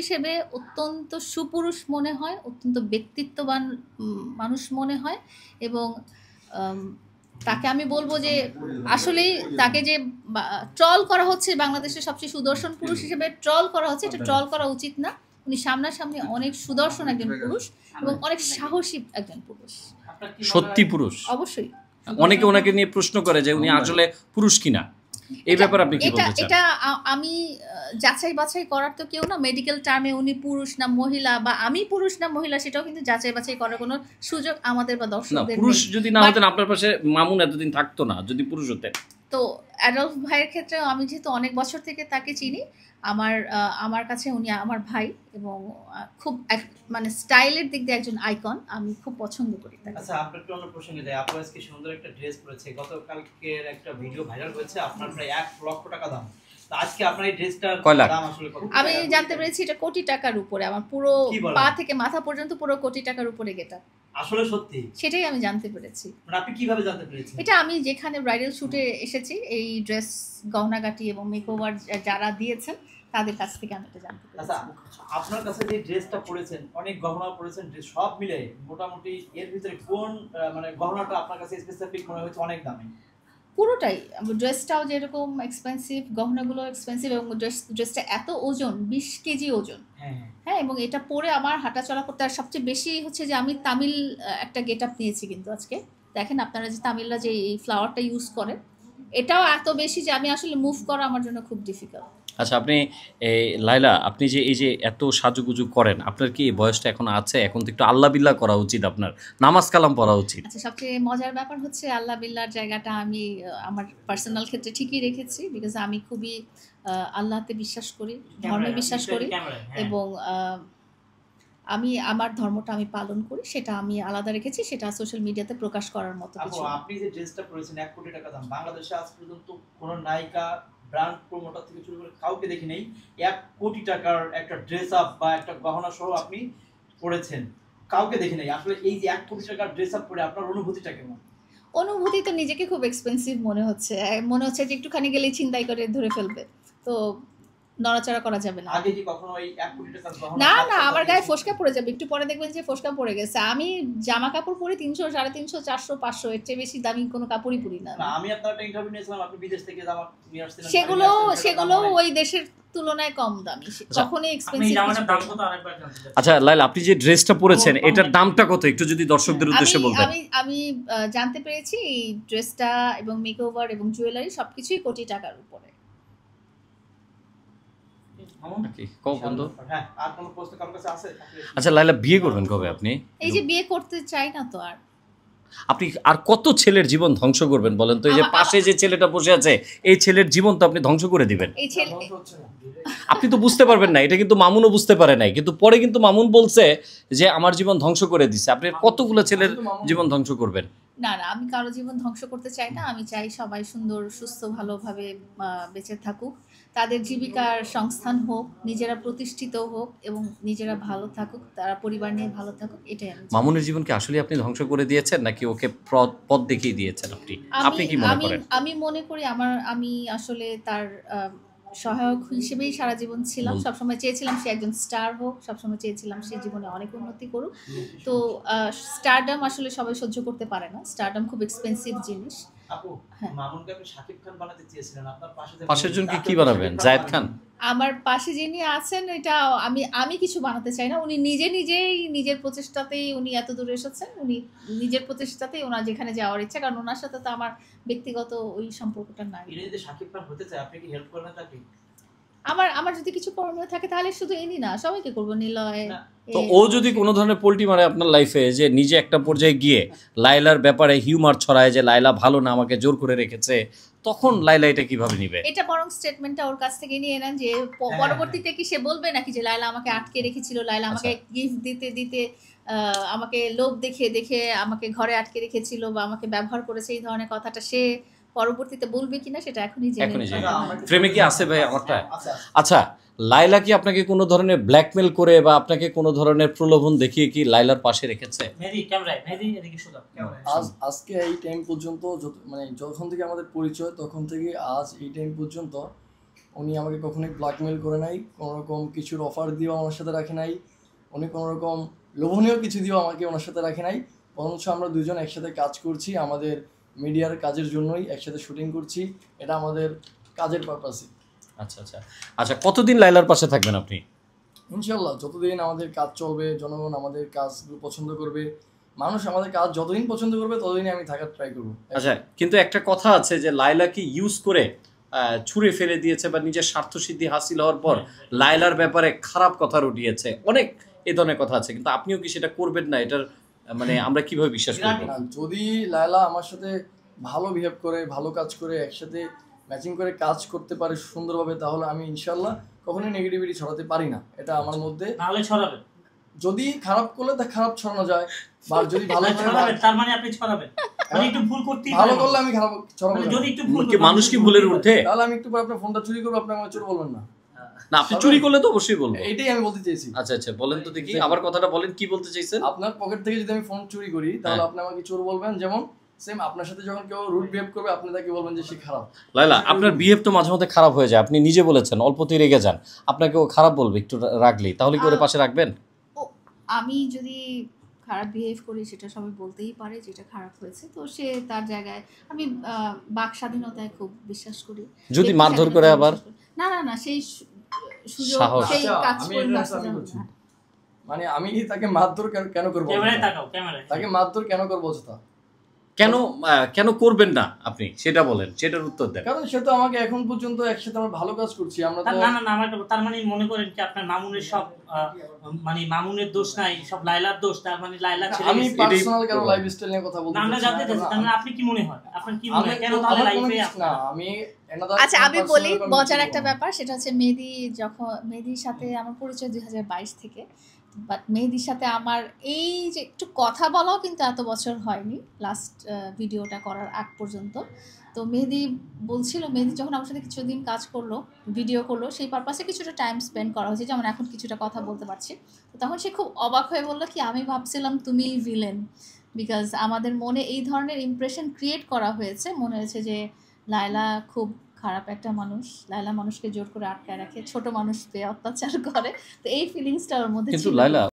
হিসেবে অত্যন্ত সুপুরুষ মনে হয়, অত্যন্ত ব্যক্তিত্ববান মানুষ মনে হয় এবং তাকে আমি বলবো যে আসলেই তাকে যে ট্রল করা হচ্ছে, বাংলাদেশের সবচেয়ে সুদর্শন পুরুষ হিসেবে ট্রল করা হচ্ছে, এটা ট্রল করা উচিত না। উনি সামনাসামনি অনেক সুদর্শন একজন পুরুষ এবং অনেক সাহসী একজন পুরুষ। সত্যি পুরুষ? অবশ্যই। অনেকে ওনাকে নিয়ে প্রশ্ন করে যে উনি আসলে পুরুষ কিনা, এই ব্যাপারে আপনি কি বলতে চান? এটা আমি যাচাই বাছাই করার তো কেউ না। মেডিকেল টার্মে উনি পুরুষ না মহিলা বা আমি পুরুষ না মহিলা সেটাও কিন্তু যাচাই বাছাই করার কোনো সুযোগ আমাদের বা দর্শকদের নেই। পুরুষ যদি না হতেন আপনার পাশে মামুন এতদিন থাকতো না, যদি পুরুষ হতেন। তো অ্যাডলফ ভাইয়ের ক্ষেত্রে আমি যেহেতু অনেক বছর থেকে তাকে চিনি, আমার কাছে উনি আমার ভাই এবং খুব মানে স্টাইলের দিক দিয়ে একজন আইকন। আমি খুব পছন্দ করি তাকে। আচ্ছা, আপনার একটু অন্য প্রসঙ্গে যাই। আপু আজকে সুন্দর একটা ড্রেস পরেছে, গতকালকের একটা ভিডিও ভাইরাল হয়েছে, আপনার প্রায় 1 লক্ষ টাকা দাম। তো আজকে আপনার এই ড্রেসটার দাম আসলে কত? আমি জানতে পেরেছি এটা কোটি টাকার উপরে। আমার পুরো পা থেকে মাথা পর্যন্ত পুরো কোটি টাকার উপরে গেটা। আসলে সত্যি? সেটাই আমি জানতে পেরেছি। মানে আপনি কিভাবে জানতে পেরেছেন? এটা আমি যেখানে ব্রাইডাল শুটে এসেছি, এই ড্রেস গহনাগাটি এবং মেকওভার যারা দিয়েছেন তাদের কাছ থেকে আমি এটা জানতে পেরেছি। আচ্ছা, আপনার কাছে যে ড্রেসটা পরেছেন, অনেক গহনা পরেছেন, ড্রেস সব মিলে মোটামুটি এর ভিতরে কোন মানে গহনাটা আপনার কাছে স্পেসিফিক মনে হয়েছে অনেক দামি? পুরোটাই। ড্রেসটাও যেরকম এক্সপেন্সিভ, গহনাগুলো এক্সপেন্সিভ এবং ড্রেসটা এত ওজন, 20 কেজি ওজন। হ্যাঁ, এবং এটা পরে আমার হাঁটাচলা করতে আর সবচেয়ে বেশি হচ্ছে যে আমি তামিল একটা গেট আপ নিয়েছি কিন্তু আজকে। দেখেন আপনারা যে তামিলরা যে এই ফ্লাওয়ারটা ইউজ করে, এটাও এত বেশি যে আমি আসলে মুভ করা আমার জন্য খুব ডিফিকাল্ট। আচ্ছা, আপনি লাইলা, আপনি যে এই যে এত সাজুগুজু করেন, আপনার কি এই বয়সটা এখন আছে? এখন তো একটু আল্লাহ বিল্লাহ করা উচিত, আপনার নামাজ কালাম পড়া উচিত। আচ্ছা, সবচেয়ে মজার ব্যাপার হচ্ছে আল্লাহ বিল্লাহর জায়গাটা আমি আমার পার্সোনাল ক্ষেত্রে ঠিকই রেখেছি, বিকজ আমি খুবই আল্লাহতে বিশ্বাস করি, ধর্মে বিশ্বাস করি এবং আমি আমার ধর্মটা আমি পালন করি, সেটা আমি আলাদা রেখেছি, সেটা সোশ্যাল মিডিয়াতে প্রকাশ করার মতো কিছু। আপনি যে ড্রেসটা পরেছেন 1 কোটি টাকা দাম, বাংলাদেশে আজ পর্যন্ত কোন নায়িকা, ব্র্যান্ড প্রমোটার থেকে শুরু করে কাউকে দেখি নেই 1 কোটি টাকার একটা ড্রেস আপ বা একটা গহনা সহ আপনি পরেছেন, কাউকে দেখি নাই। আসলে এই যে 1 কোটি টাকার ড্রেস আপ পরে আপনার অনুভূতিটা কেমন? অনুভূতি তো নিজেকে খুব এক্সপেন্সিভ মনে হচ্ছে যে একটুখানি গেলেই ছিনতাই করে ধরে ফেলবে, তো নড়াচড়া করা যাবে না। আগে কি কখনো এই 1 কোটি টাকার গহনা? না না, আমার গায়ে ফোসকা পড়ে যাবে, একটু পরে দেখবেন যে ফোসকা পড়ে গেছে। আমি জামা কাপড় পরি 300, 350, 400, 500, এর চেয়ে বেশি দামি কোনো কাপড়ই পরি না। আমি আপনার একটা ইন্টারভিউ নিয়েছিলাম, আপনি বিদেশ থেকে জামা নিয়ে আসছিলেন, সেগুলো ওই দেশের তুলনায় কম দামি, কখনোই এক্সপেন্সিভ। আচ্ছা লাইলা, আপনি যে ড্রেসটা পরেছেন এটার দামটা কত, একটু যদি দর্শকদের উদ্দেশ্যে বলতেন। আমি জানতে পেরেছি এই ড্রেসটা এবং মেকওভার এবং জুয়েলারি সবকিছুই কোটি টাকার উপরে। আচ্ছা লাইলা, বিয়ে করবেন কবে আপনি? এই যে বিয়ে করতে চাই না তো আর। আপনি আর কত ছেলের জীবন ধ্বংস করবেন বলেন তো? এই যে পাশে যে ছেলেটা বসে আছে, এই ছেলের জীবন তো আপনি ধ্বংস করে দিবেন। এই ছেলে আপনি তো বুঝতে পারবেন না, এটা কিন্তু মামুনও বুঝতে পারে নাই, কিন্তু পরে কিন্তু মামুন বলছে যে আমার জীবন ধ্বংস করে দিছে। আপনি কতগুলো ছেলের জীবন ধ্বংস করবেন? না না, আমি কারো জীবন ধ্বংস করতে চাই না। আমি চাই সবাই সুন্দর সুস্থ ভালোভাবে বেঁচে থাকুক, তাদের জীবিকার সংস্থান হোক, নিজেরা প্রতিষ্ঠিত হোক এবং নিজেরা ভালো থাকুক, তারা পরিবার নিয়ে ভালো থাকুক, এটাই আমি। মামুনের জীবনকে আসলে আপনি ধ্বংস করে দিয়েছেন নাকি ওকে পথ দেখিয়ে দিয়েছেন আপনি কি মনে করেন? আমি মনে করি আমি আসলে তার সহায়ক হিসেবেই সারা জীবন ছিলাম। সবসময় চেয়েছিলাম সে একজন স্টার হোক, সবসময় চেয়েছিলাম সে জীবনে অনেক উন্নতি করুক। তো স্টারডম আসলে সবাই সহ্য করতে পারে না, স্টারডম খুব এক্সপেন্সিভ জিনিস। আপু, মামুনকে আপনি শাকিব খান বানাতে চেয়েছিলেন, আপনার পাশের জনকে কি বানাবেন? জায়েদ খান? আমার পাশে যিনি আছেন, এটা আমি কিছু বানাতে চাই না। উনি নিজের প্রচেষ্টাতেই উনি এত দূরে এসেছেন, উনি নিজের প্রচেষ্টাতেই ওনার যেখানে যাওয়ার ইচ্ছা, কারণ ওনার সাথে তো আমার ব্যক্তিগত ওই সম্পর্কটা নাই। যদি শাকিব খান হতে চায়, আপনি কি হেল্প করবেন তাকে? আমার যদি কিছু করণীয় থাকে তাহলে শুধু ইনি না, সবাইকে করবো। নিলয়, তো ও যদি কোনো ধরনের পোল্টি মারে আপনার লাইফে, যে নিজে একটা পর্যায়ে গিয়ে লাইলার ব্যাপারে হিউমার ছড়ায় যে লাইলা ভালো না, আমাকে জোর করে রেখেছে, তখন লাইলা এটা কিভাবে নিবে? এটা বরং স্টেটমেন্টটা ওর কাছ থেকে নিয়ে নেন, যে পরবর্তীতে কি সে বলবে নাকি যে লাইলা আমাকে আটকে রেখেছিল, লাইলা আমাকে গিফট দিতে দিতে আমাকে লোভ দেখে আমাকে ঘরে আটকে রেখেছিল বা আমাকে ব্যবহার করেছে, এই ধরনের কথাটা সে পরবর্তীতে বলবে কিনা সেটা এখনই জেনে। প্রেমে কি আছে ভাই আমারটা? আচ্ছা, লাইলা কি আপনাকে কোনো ধরনের ব্ল্যাকমেল করে বা আপনাকে কোনো ধরনের প্রলোভন দেখিয়ে কি লাইলার পাশে রেখেছে? আজকে এই টাইম পর্যন্ত, মানে যখন থেকে আমাদের পরিচয় তখন থেকে আজ এই টাইম পর্যন্ত উনি আমাকে কখনোই ব্ল্যাকমেল করে নাই, কোনো রকম কিছুর অফার দিয়েও আমার সাথে রাখে নাই, উনি কোনো রকম লোভনীয় কিছু দিয়েও আমাকে ওনার সাথে রাখে নাই। বরঞ্চ আমরা দুজন একসাথে কাজ করছি, আমাদের মিডিয়ার কাজের জন্যই একসাথে শুটিং করছি, এটা আমাদের কাজের পারপাসে। আচ্ছা আচ্ছা আচ্ছা, কতদিন লাইলার পাশে থাকবেন আপনি? ইনশাল্লাহ যতদিন আমাদের কাজ চলবে, জনগণ আমাদের কাজগুলো পছন্দ করবে, মানুষ আমাদের কাজ যতদিন পছন্দ করবে ততদিনই আমি থাকার ট্রাই করবো। আচ্ছা, কিন্তু একটা কথা আছে যে লাইলাকে ইউজ করে ছুঁড়ে ফেলে দিয়েছে বা নিজের স্বার্থ সিদ্ধি হাসিল হওয়ার পর লাইলার ব্যাপারে খারাপ কথা রটিয়েছে, অনেক এ ধরনের কথা আছে, কিন্তু আপনিও কি সেটা করবেন না? এটার মানে আমরা কিভাবে বিশ্বাস করব? না, যদি লায়লা আমার সাথে ভালো বিহেভ করে, ভালো কাজ করে, একসাথে ম্যাচিং করে কাজ করতে পারে সুন্দরভাবে, তাহলে আমি ইনশাল্লাহ কখনোই নেগেটিভিটি ছড়াতে পারি না, এটা আমার মধ্যে। নাহলে ছড়াবেন, যদি খারাপ করলে তা খারাপ ছড়ানো যায়, বা যদি ভালো করে ছড়াবেন, তার মানে আপনি ছড়াবেন, মানে একটু ভুল করতেই ভালো পারেন। করলে আমি খারাপ ছড়াবো মানে না। যদি একটু ভুল কি মানুষ কি ভুলের ঊর্ধ্বে? তাহলে আমি একটু পর আপনার ফোনটা চুরি করবো, আপনি আমার চোর বলবেন না। না, আপনি চুরি করলে তো অবশ্যই বলবো। এইটাই আমি বলতে চেয়েছি। আচ্ছা আচ্ছা, বলেন তো দেখি, আবার কথাটা বলেন, কি বলতে চাইছেন? আপনার পকেট থেকে যদি আমি ফোন চুরি করি তাহলে হ্যাঁ। আপনি আমাকে চোর বলবেন, যেমন সেম আপনার সাথে যখন কেউ রুড বিহেভ করবে আপনি তাকে বলবেন যে সে খারাপ। লাইলা, আপনার বিহেভ তো মাঝে মধ্যে খারাপ হয়ে যায়, আপনি নিজে বলেছেন অল্পতেই রেগে যান, আপনাকে ও খারাপ বলবে একটু রাগলেই, তাহলে কি ওর পাশে রাখবেন? ও আমি যদি খারাপ বিহেভ করি সেটা সবাই বলতেই পারে যেটা খারাপ হয়েছে, তো সে তার জায়গায়। আমি বাক স্বাধীনতায় খুব বিশ্বাস করি। যদি ব্যক্তি মারধর করে স্বাধীনতায় আবার? বিশ্বাস করি। না না না, সেই সুযোগ সাহস। সেই আচ্ছা, কাজ আমি করে এটা বাঁচতে আমি যাবো করছি। না। মানে আমি তাকে মারধর কেন করবো? ক্যামেরায় তাকাও, ক্যামেরায়। তাকে মারধর কেন করবো অযথা? কেন করবেন না আপনি সেটা বলেন, সেটার উত্তর দেন। কারণ সে তো আমাকে এখন পর্যন্ত একসাথে আমরা ভালো কাজ করছি, আমরা তো না না না, আমার তার মানে মনে করেন কি আপনার মামুনের সব মানে মামুনের দোষ নাই, সব লাইলার দোষ, তার মানে লাইলা ছেড়ে আমি গেছে। পার্সোনাল কারো প্রবলেম। লাইফস্টাইল নিয়ে কথা বলতে না, আমরা চাচ্ছি জানতে না, চাচ্ছি, কারণ তার মানে আপনি কি মনে হয়, আপনার কি মনে আমি হয় কেন তো- তাহলে আমার কোনো লাইফে কিছু না, আমি another আচ্ছা আমি personal বলি ব্যাপার আমি মজার কিছু একটা বলবো না। ব্যাপার, সেটা হচ্ছে মেহেদির সাথে আমার পরিচয় 2022 থেকে, বাট মেহেদির সাথে আমার এই যে একটু কথা বলাও কিন্তু এত বছর হয়নি, লাস্ট ভিডিওটা করার আগ পর্যন্ত। তো মেহেদি যখন আমার সাথে কিছুদিন কাজ করলো, ভিডিও করলো, সেই পারপাসে কিছুটা টাইম স্পেন্ড করা হয়েছে, যেমন এখন কিছুটা কথা বলতে পারছি। তো তখন সে খুব অবাক হয়ে বললো কি, আমি ভাবছিলাম তুমি ভিলেন, বিকজ আমাদের মনে এই ধরনের ইমপ্রেশন ক্রিয়েট করা হয়েছে, মনে হয়েছে যে লায়লা খুব খারাপ একটা মানুষ, লায়লা মানুষকে জোর করে আটকায় রাখে, ছোট মানুষ পেয়ে অত্যাচার করে। তো এই ফিলিংসটা ওর মধ্যে কিন্তু ছিল। লাইলা